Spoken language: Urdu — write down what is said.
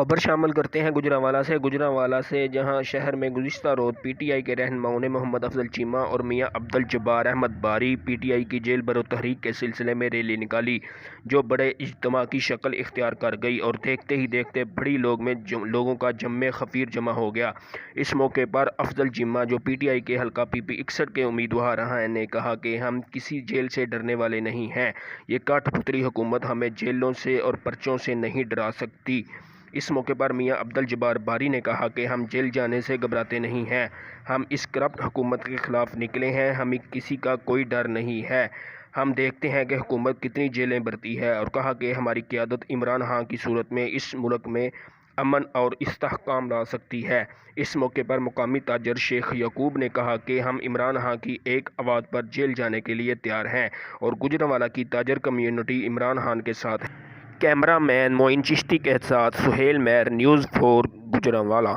خبر شامل کرتے ہیں گوجرانوالہ سے جہاں شہر میں گزشتہ روز پی ٹی آئی کے رہنماؤں نے محمد افضل چیمہ اور میاں عبدالجبار احمد باری پی ٹی آئی کی جیل برو تحریک کے سلسلے میں ریلی نکالی، جو بڑے اجتماع کی شکل اختیار کر گئی اور دیکھتے ہی دیکھتے بڑی لوگوں کا جم خفیر جمع ہو گیا۔ اس موقع پر افضل چیمہ، جو پی ٹی آئی کے حلقہ پی پی 61 کے امیدوار ہیں، نے کہا کہ ہم کسی جیل سے ڈرنے والے نہیں ہیں، یہ کاٹھ پتری حکومت ہمیں جیلوں سے اور پرچوں سے نہیں ڈرا سکتی۔ اس موقع پر میاں عبدالجبار باری نے کہا کہ ہم جیل جانے سے گھبراتے نہیں ہیں، ہم اس کرپٹ حکومت کے خلاف نکلے ہیں، ہمیں کسی کا کوئی ڈر نہیں ہے، ہم دیکھتے ہیں کہ حکومت کتنی جیلیں بھرتی ہے، اور کہا کہ ہماری قیادت عمران خان کی صورت میں اس ملک میں امن اور استحکام لا سکتی ہے۔ اس موقع پر مقامی تاجر شیخ یعقوب نے کہا کہ ہم عمران خان کی ایک آواز پر جیل جانے کے لیے تیار ہیں اور گوجرانوالہ کی تاجر کمیونٹی عمران خان کے ساتھ ہے۔ کیمرہ مین معین چشتی کے ساتھ سہیل میر، نیوز 4 گوجرانوالہ۔